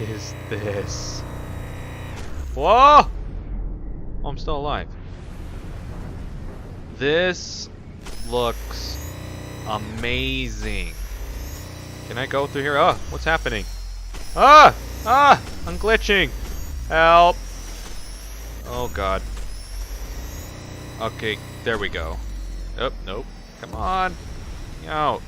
is this? Whoa! Oh, I'm still alive. This looks amazing. Can I go through here? Oh, what's happening? Ah! Ah! I'm glitching. Help! Oh god. Okay, there we go. Oh, nope. Come on. Get out.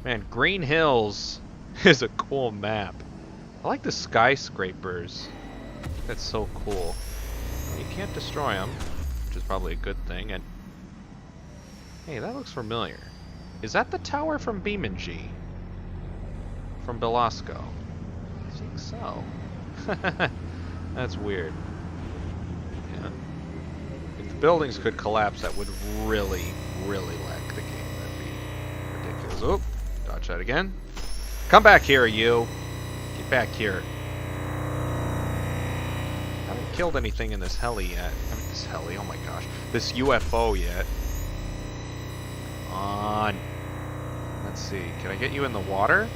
Man, Green Hills is a cool map. I like the skyscrapers. That's so cool. You can't destroy them, which is probably a good thing. And hey, that looks familiar. Is that the tower from Beamanji? From Belasco? I think so. That's weird. Yeah. If the buildings could collapse, that would really, really lag the game. That'd be ridiculous. Oop. Dodge that again. Come back here, you. Get back here. I haven't killed anything in this heli yet. I mean, this heli, oh my gosh. This UFO yet. Come on. Let's see. Can I get you in the water?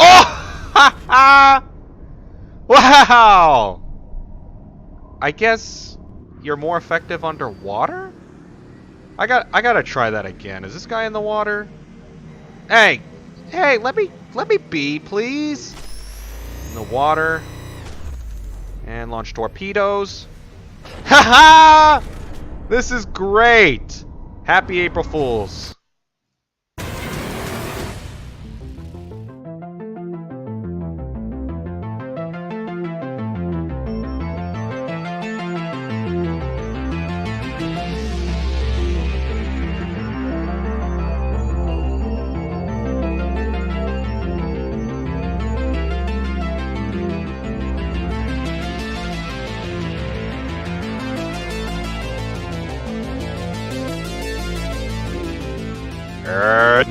Oh! Ha ha! Wow! I guess you're more effective underwater? I gotta try that again. Is this guy in the water? Hey! Hey, let me be, please! In the water. And launch torpedoes. Haha! This is great! Happy April Fools.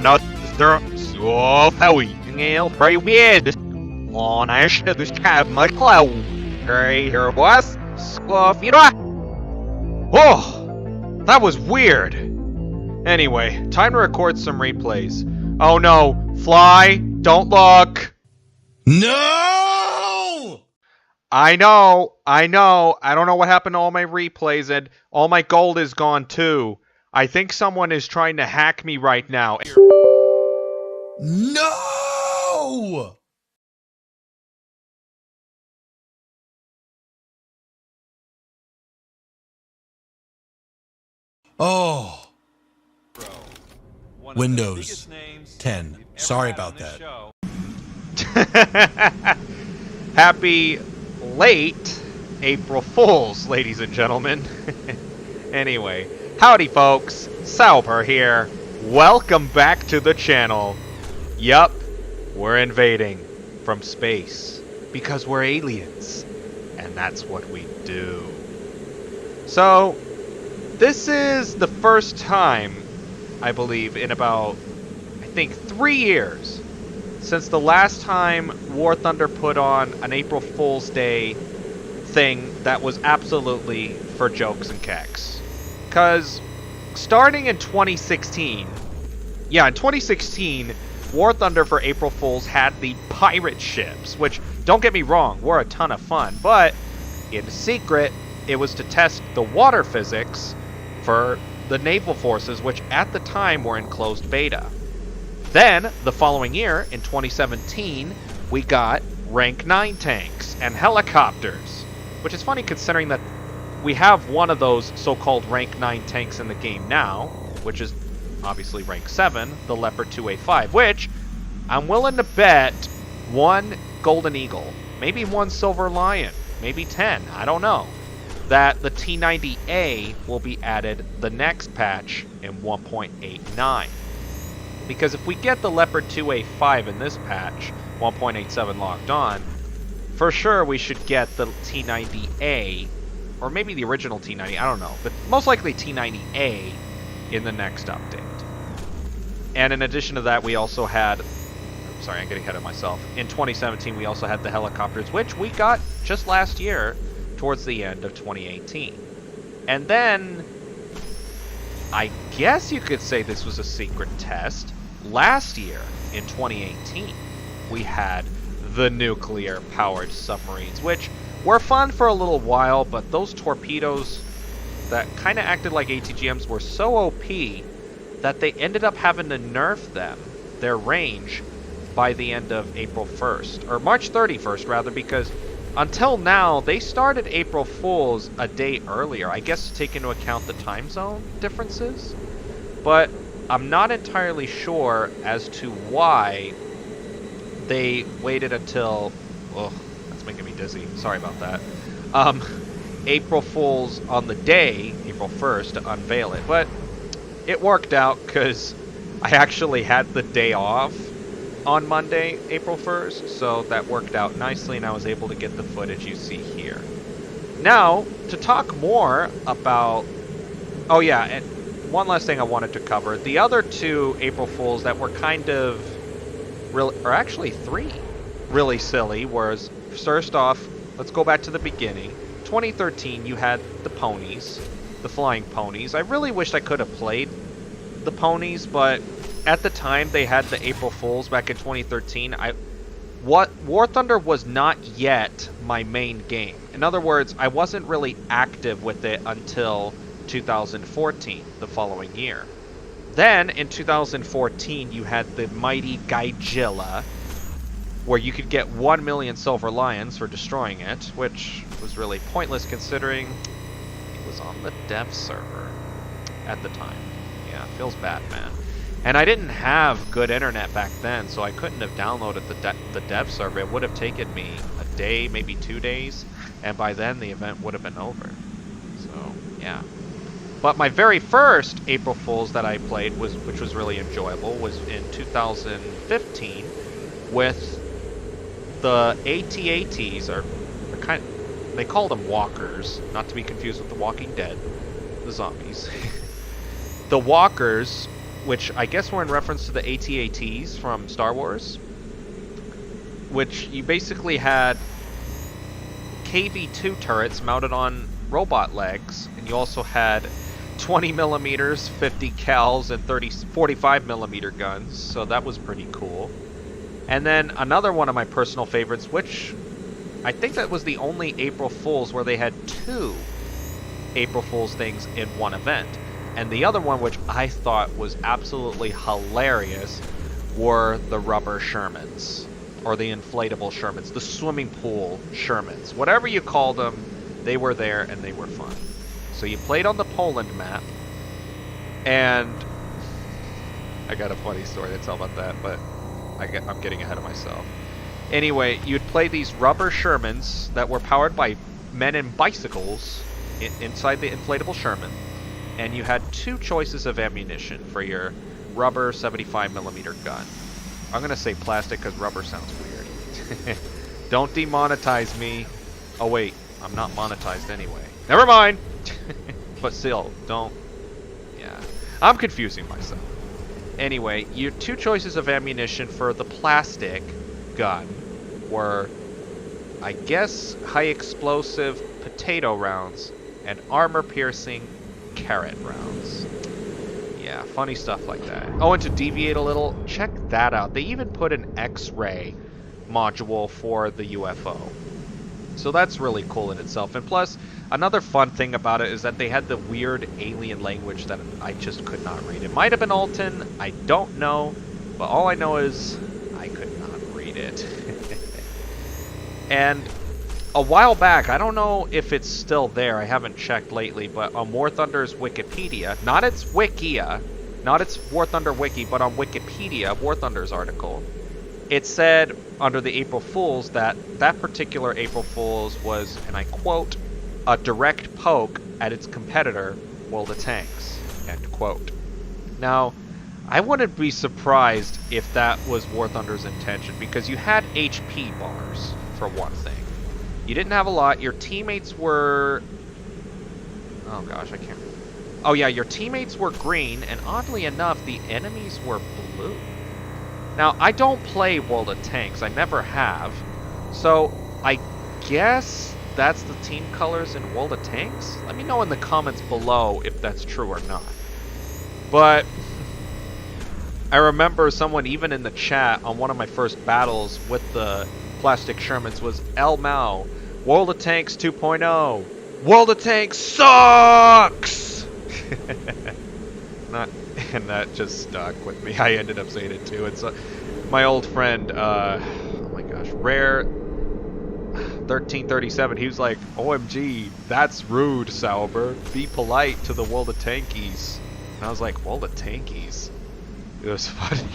Not så höjningen bredvid. Annars du skämmer klå. Here was skåfira. Oh, that was weird. Anyway, time to record some replays. Oh no, fly, don't look. No! I know. I don't know what happened to all my replays, and all my gold is gone too. I think someone is trying to hack me right now. No! Oh. Windows 10. Sorry about that. Happy late April Fools, ladies and gentlemen. Anyway, howdy folks, Sauber here. Welcome back to the channel. Yup, we're invading from space because we're aliens, and that's what we do. So, this is the first time, I believe, in about, I think, 3 years since the last time War Thunder put on an April Fool's Day thing that was absolutely for jokes and kecks. Because starting in 2016, in 2016, War Thunder for April Fools had the pirate ships, which, don't get me wrong, were a ton of fun, but in secret, it was to test the water physics for the naval forces, which at the time were in closed beta. Then, the following year, in 2017, we got rank 9 tanks and helicopters, which is funny considering that we have one of those so-called rank 9 tanks in the game now, which is obviously rank 7, the Leopard 2A5, which I'm willing to bet 1 Golden Eagle, maybe 1 Silver Lion, maybe 10, I don't know, that the T90A will be added the next patch in 1.89. Because if we get the Leopard 2A5 in this patch, 1.87 locked on, for sure we should get the T90A, or maybe the original T90, I don't know, but most likely T90A in the next update. And in addition to that, we also had, sorry, I'm getting ahead of myself, in 2017 we also had the helicopters, which we got just last year, towards the end of 2018. And then, I guess you could say this was a secret test, last year, in 2018, we had the nuclear-powered submarines, which were fun for a little while, but those torpedoes that kind of acted like ATGMs were so OP that they ended up having to nerf their range, by the end of April 1st, or March 31st rather, because until now, they started April Fools a day earlier, I guess to take into account the time zone differences, but I'm not entirely sure as to why they waited until, oh, that's making me dizzy, sorry about that, April Fools on the day, April 1st, to unveil it, but it worked out because I actually had the day off on Monday, April 1st, so that worked out nicely and I was able to get the footage you see here. Now, to talk more about, oh yeah, and one last thing I wanted to cover, the other two April Fools that were kind of, or actually three, really silly was, first off, let's go back to the beginning. 2013, you had the ponies, the flying ponies. I really wished I could have played the ponies, but at the time they had the April Fools back in 2013. War Thunder was not yet my main game. In other words, I wasn't really active with it until 2014, the following year. Then in 2014, you had the mighty Gaijilla, where you could get 1 million Silver Lions for destroying it, which was really pointless considering it was on the dev server at the time. Yeah, feels bad, man. And I didn't have good internet back then, so I couldn't have downloaded the dev server. It would have taken me a day, maybe 2 days, and by then the event would have been over. So, yeah. But my very first April Fools that I played, which was really enjoyable, was in 2015 with the AT-ATs, or they called them walkers, not to be confused with the Walking Dead, the zombies. The walkers, which I guess were in reference to the AT-ATs from Star Wars, which you basically had KV-2 turrets mounted on robot legs, and you also had 20 millimeters, 50 cals, and 45 millimeter guns, so that was pretty cool. And then another one of my personal favorites, which I think that was the only April Fools where they had 2 April Fools things in one event. And the other one, which I thought was absolutely hilarious, were the rubber Shermans, or the inflatable Shermans, the swimming pool Shermans. Whatever you call them, they were there and they were fun. So you played on the Poland map, and I got a funny story to tell about that, but I'm getting ahead of myself. Anyway, you'd play these rubber Shermans that were powered by men in bicycles inside the inflatable Sherman. And you had 2 choices of ammunition for your rubber 75mm gun. I'm going to say plastic because rubber sounds weird. Don't demonetize me. Oh wait, I'm not monetized anyway. Never mind! But still, don't... Yeah. I'm confusing myself. Anyway, your 2 choices of ammunition for the plastic gun were, I guess, high explosive potato rounds and armor-piercing carrot rounds. Yeah, funny stuff like that. Oh, and to deviate a little, check that out. They even put an X-ray module for the UFO. So that's really cool in itself. And plus, another fun thing about it is that they had the weird alien language that I just could not read. It might have been Alton, I don't know, but all I know is I could not read it. And a while back, I don't know if it's still there, I haven't checked lately, but on War Thunder's Wikipedia, not its Wikia, not its War Thunder Wiki, but on Wikipedia, War Thunder's article, it said under the April Fools that that particular April Fools was, and I quote, a direct poke at its competitor, World of Tanks, end quote. Now, I wouldn't be surprised if that was War Thunder's intention, because you had HP bars, for one thing. You didn't have a lot. Your teammates were... Oh gosh, I can't... Oh yeah, your teammates were green, and oddly enough, the enemies were blue. Now, I don't play World of Tanks. I never have. So, I guess that's the team colors in World of Tanks? Let me know in the comments below if that's true or not. But... I remember someone even in the chat on one of my first battles with the plastic Shermans was El Mao, World of Tanks 2.0. World of Tanks sucks! And that just stuck with me. I ended up saying it too. It's my old friend, oh my gosh, Rare 1337, he was like, OMG, that's rude, Sauber. Be polite to the World of Tankies. And I was like, World of Tankies? It was funny.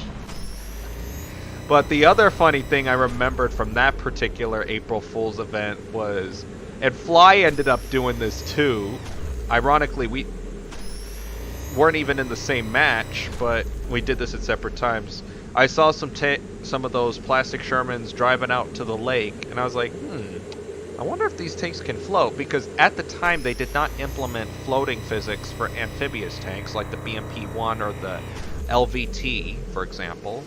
But the other funny thing I remembered from that particular April Fool's event was, and Fly ended up doing this too. Ironically, we weren't even in the same match, but we did this at separate times. I saw some of those plastic Shermans driving out to the lake, and I was like, I wonder if these tanks can float, because at the time they did not implement floating physics for amphibious tanks like the BMP-1 or the LVT, for example.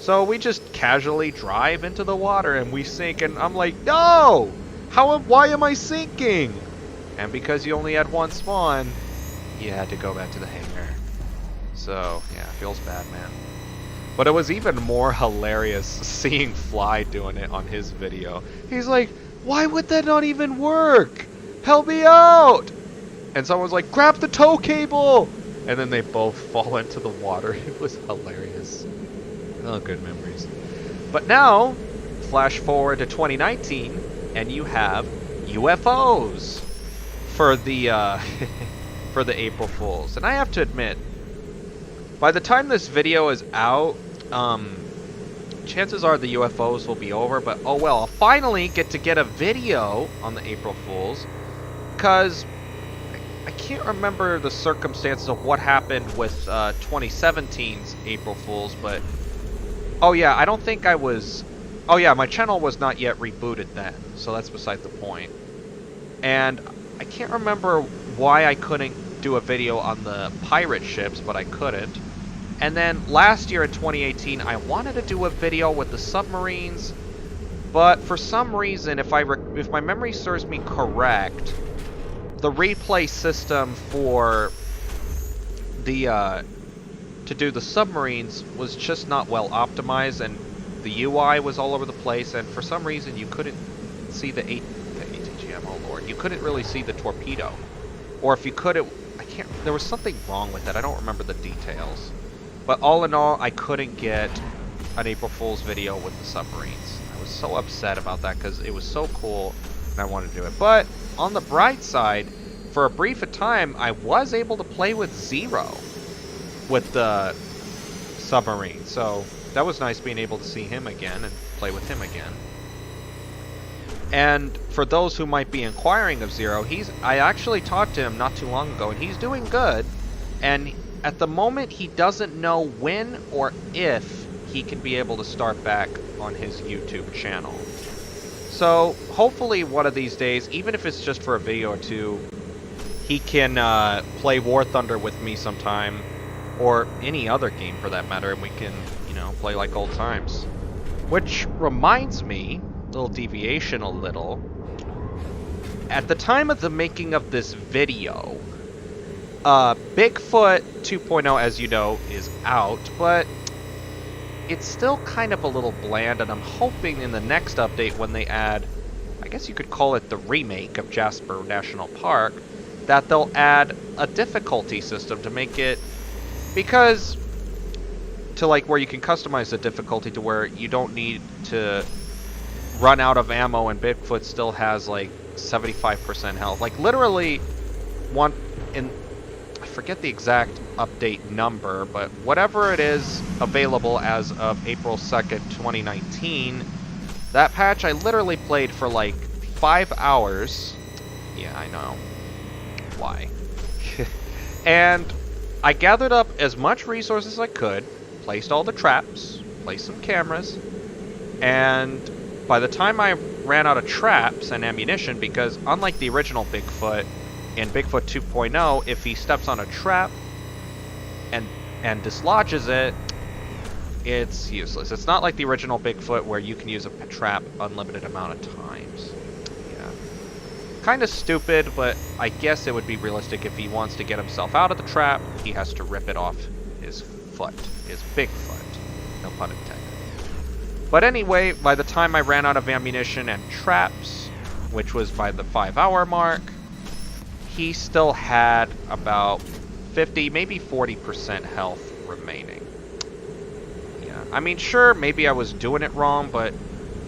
So we just casually drive into the water and we sink, and I'm like, no! Why am I sinking? And because you only had one spawn, you had to go back to the hangar. So, yeah, it feels bad, man. But it was even more hilarious seeing Fly doing it on his video. He's like, why would that not even work? Help me out! And someone's like, grab the tow cable! And then they both fall into the water. It was hilarious. Oh, good memories. But now, flash forward to 2019, and you have UFOs for the for the April Fools. And I have to admit, by the time this video is out, chances are the UFOs will be over, but oh well, I'll finally get a video on the April Fools, because I can't remember the circumstances of what happened with 2017's April Fools, but oh yeah, I don't think I was, oh yeah, my channel was not yet rebooted then, so that's beside the point. And I can't remember why I couldn't do a video on the pirate ships, but I couldn't. And then last year in 2018, I wanted to do a video with the submarines, but for some reason, if my memory serves me correct, the replay system for the to do the submarines was just not well optimized, and the UI was all over the place, and for some reason you couldn't see the ATGM, oh lord, you couldn't really see the torpedo. Or if you could, there was something wrong with it, I don't remember the details. But all in all, I couldn't get an April Fool's video with the submarines. I was so upset about that because it was so cool and I wanted to do it. But on the bright side, for a brief time, I was able to play with Zero with the submarine. So that was nice being able to see him again and play with him again. And for those who might be inquiring of Zero, I actually talked to him not too long ago, and he's doing good. And at the moment, he doesn't know when or if he can be able to start back on his YouTube channel. So hopefully one of these days, even if it's just for a video or two, he can play War Thunder with me sometime, or any other game for that matter, and we can, you know, play like old times. Which reminds me, little deviation a little, at the time of the making of this video, Bigfoot 2.0, as you know, is out, but it's still kind of a little bland, and I'm hoping in the next update when they add, I guess you could call it the remake of Jasper National Park, that they'll add a difficulty system to make it, because to like where you can customize the difficulty to where you don't need to run out of ammo and Bigfoot still has like 75% health. Like literally I forget the exact update number, but whatever it is available as of April 2nd, 2019, that patch I literally played for like 5 hours. Yeah, I know. Why? And I gathered up as much resources as I could, placed all the traps, placed some cameras, and by the time I ran out of traps and ammunition, because unlike the original Bigfoot, in Bigfoot 2.0, if he steps on a trap and dislodges it, it's useless. It's not like the original Bigfoot where you can use a trap unlimited amount of times. Yeah. Kind of stupid, but I guess it would be realistic if he wants to get himself out of the trap, he has to rip it off his foot, his big foot, no pun intended. But anyway, by the time I ran out of ammunition and traps, which was by the 5-hour mark, he still had about 50, maybe 40% health remaining. Yeah, I mean, sure, maybe I was doing it wrong, but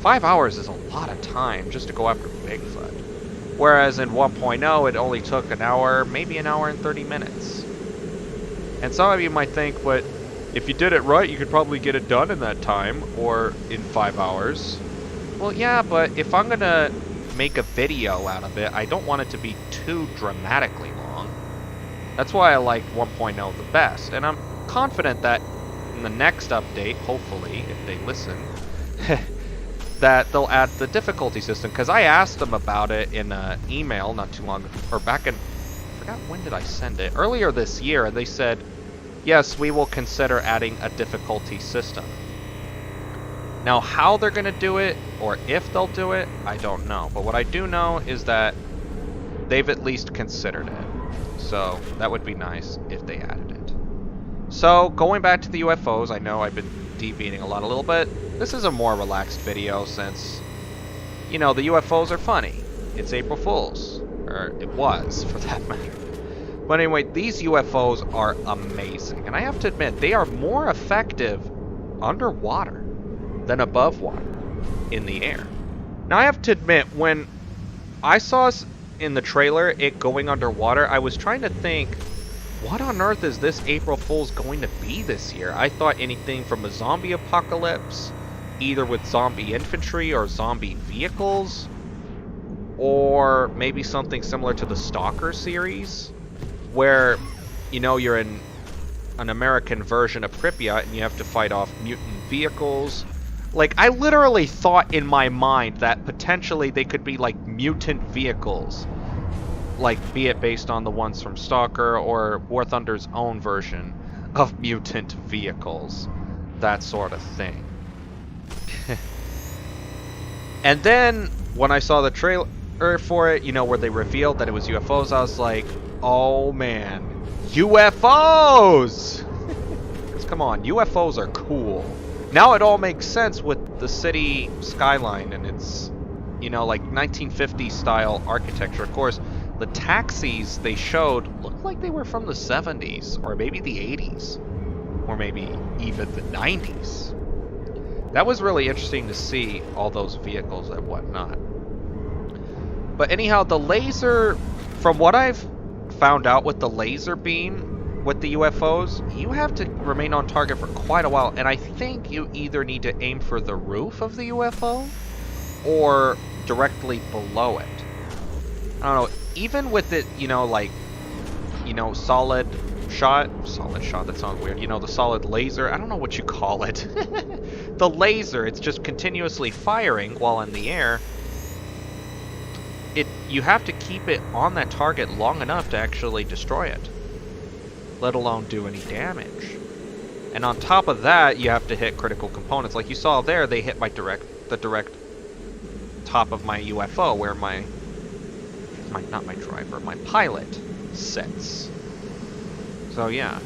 5 hours is a lot of time just to go after Bigfoot. Whereas in 1.0, it only took an hour, maybe an hour and 30 minutes. And some of you might think, but if you did it right, you could probably get it done in that time, or in 5 hours. Well, yeah, but if I'm gonna make a video out of it, I don't want it to be too dramatically long. That's why I like 1.0 the best, and I'm confident that in the next update, hopefully, if they listen, that they'll add the difficulty system, because I asked them about it in an email not too long ago, or back in, I forgot when did I send it, earlier this year, and they said, yes, we will consider adding a difficulty system. Now, how they're going to do it, or if they'll do it, I don't know. But what I do know is that they've at least considered it. So, that would be nice if they added it. So, going back to the UFOs, I know I've been deviating a little bit. This is a more relaxed video since, you know, the UFOs are funny. It's April Fool's. Or it was, for that matter. But anyway, these UFOs are amazing. And I have to admit, they are more effective underwater than above water in the air. Now, I have to admit, when I saw in the trailer it going underwater, I was trying to think, what on earth is this April Fool's going to be this year? I thought anything from a zombie apocalypse, either with zombie infantry or zombie vehicles, or maybe something similar to the Stalker series, where, you know, you're in an American version of Pripyat and you have to fight off mutant vehicles. Like, I literally thought in my mind that potentially they could be like mutant vehicles. Like, be it based on the ones from Stalker or War Thunder's own version of mutant vehicles. That sort of thing. And then, when I saw the trailer for it, you know, where they revealed that it was UFOs, I was like, oh man, UFOs! Because come on, UFOs are cool. Now it all makes sense with the city skyline and its, you know, like 1950s style architecture. Of course, the taxis they showed looked like they were from the 70s, or maybe the 80s, or maybe even the 90s. That was really interesting to see, all those vehicles and whatnot. But anyhow, the laser, from what I've found out with the laser beam with the UFOs, you have to remain on target for quite a while, and I think you either need to aim for the roof of the UFO or directly below it. I don't know, even with it, you know, like, you know, solid shot, that sounds weird, you know, the solid laser, I don't know what you call it. The laser, it's just continuously firing while in the air. You have to keep it on that target long enough to actually destroy it, let alone do any damage. And on top of that, you have to hit critical components. Like you saw there, they hit the direct top of my UFO, where my pilot sits. So yeah.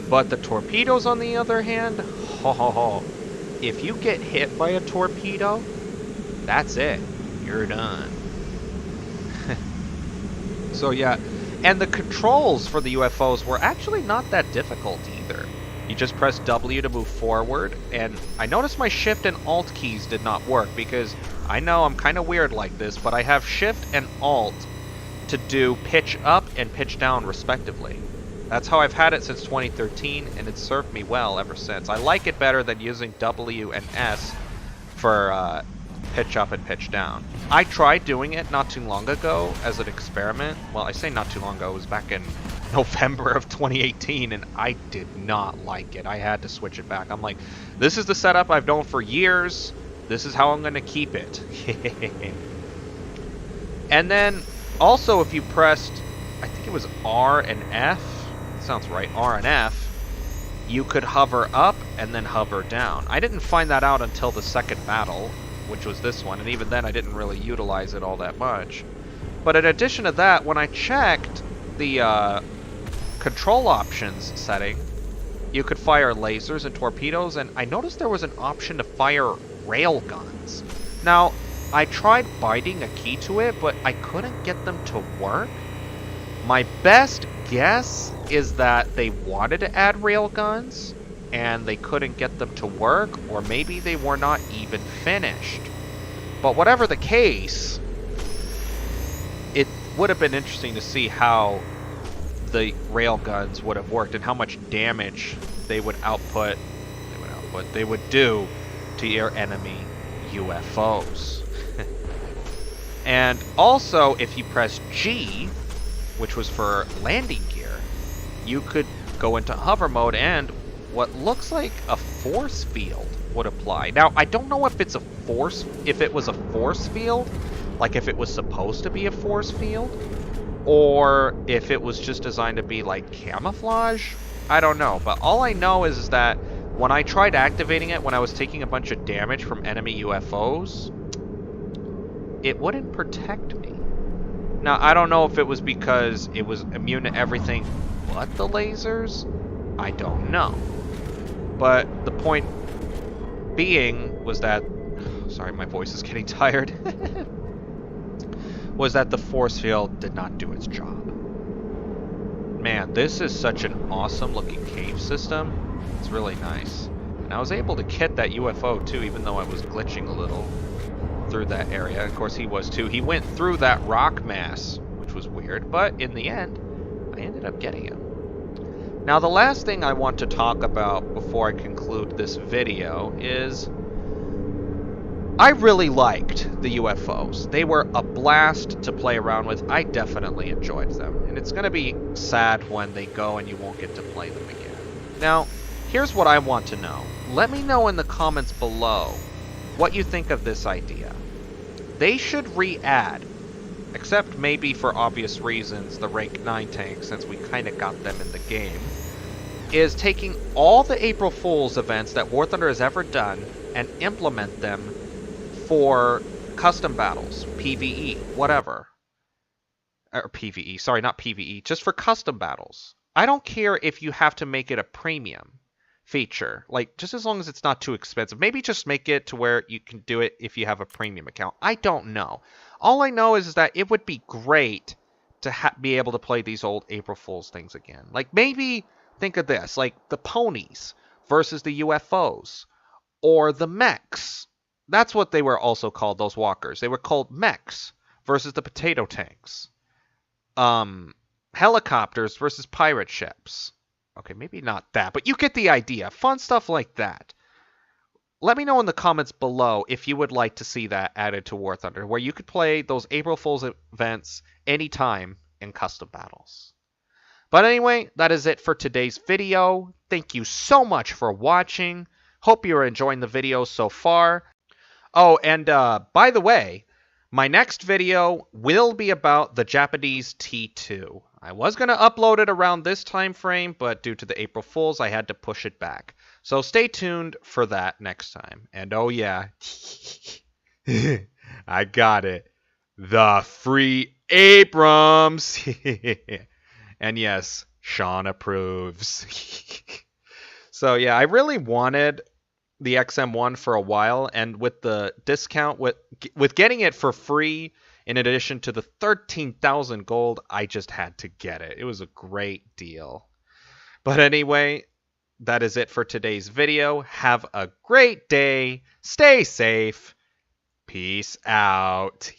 But the torpedoes, on the other hand, if you get hit by a torpedo, that's it. You're done. So yeah, and the controls for the UFOs were actually not that difficult either. You just press W to move forward, and I noticed my Shift and Alt keys did not work, because I know I'm kind of weird like this, but I have Shift and Alt to do pitch up and pitch down respectively. That's how I've had it since 2013, and it's served me well ever since. I like it better than using W and S for pitch up and pitch down. I tried doing it not too long ago as an experiment. Well, I say not too long ago, it was back in November of 2018, and I did not like it. I had to switch it back. I'm like, this is the setup I've known for years. This is how I'm going to keep it. And then, also, if you pressed, I think it was R and F, sounds right, R and F, you could hover up and then hover down. I didn't find that out until the second battle, which was this one, and even then I didn't really utilize it all that much. But in addition to that, when I checked the control options setting, You could fire lasers and torpedoes, and I noticed there was an option to fire rail guns. Now, I tried binding a key to it, but I couldn't get them to work. My best guess is that they wanted to add rail guns, and they couldn't get them to work, or maybe they were not even finished. But whatever the case, it would have been interesting to see how the rail guns would have worked and how much damage they would they would do to your enemy UFOs. And also, if you press G, which was for landing gear, you could go into hover mode and what looks like a force field would apply. Now, I don't know if it was a force field, like if it was supposed to be a force field, or if it was just designed to be like camouflage. I don't know, but all I know is that when I tried activating it when I was taking a bunch of damage from enemy UFOs, it wouldn't protect me. Now, I don't know if it was because it was immune to everything but the lasers. I don't know. But the point being was that... Sorry, my voice is getting tired. Was that the force field did not do its job. Man, this is such an awesome looking cave system. It's really nice. And I was able to kit that UFO too, even though I was glitching a little through that area. Of course he was too. He went through that rock mass, which was weird, but in the end, I ended up getting him. Now the last thing I want to talk about before I conclude this video is I really liked the UFOs. They were a blast to play around with. I definitely enjoyed them. And it's going to be sad when they go and you won't get to play them again. Now, here's what I want to know. Let me know in the comments below what you think of this idea. They should re-add, except maybe for obvious reasons, the rank 9 tanks, since we kind of got them in the game, is taking all the April Fool's events that War Thunder has ever done and implement them for custom battles, PvE, whatever. Or PvE, sorry, not PvE, just for custom battles. I don't care if you have to make it a premium feature, like just as long as it's not too expensive. Maybe just make it to where you can do it if you have a premium account. I don't know. All I know is that it would be great to be able to play these old April Fool's things again. Like maybe think of this, like the ponies versus the UFOs, or the mechs. That's what they were also called, those walkers. They were called mechs versus the potato tanks. Helicopters versus pirate ships. Okay, maybe not that, but you get the idea. Fun stuff like that. Let me know in the comments below if you would like to see that added to War Thunder, where you could play those April Fool's events anytime in custom battles. But anyway, that is it for today's video. Thank you so much for watching. Hope you're enjoying the video so far. Oh, and by the way, my next video will be about the Japanese T2. I was going to upload it around this time frame, but due to the April Fools, I had to push it back. So stay tuned for that next time. And oh yeah, I got it. The free Abrams. And yes, Sean approves. So yeah, I really wanted the XM1 for a while, and with the discount, with getting it for free in addition to the 13,000 gold, I just had to get it. It was a great deal. But anyway, that is it for today's video. Have a great day. Stay safe. Peace out.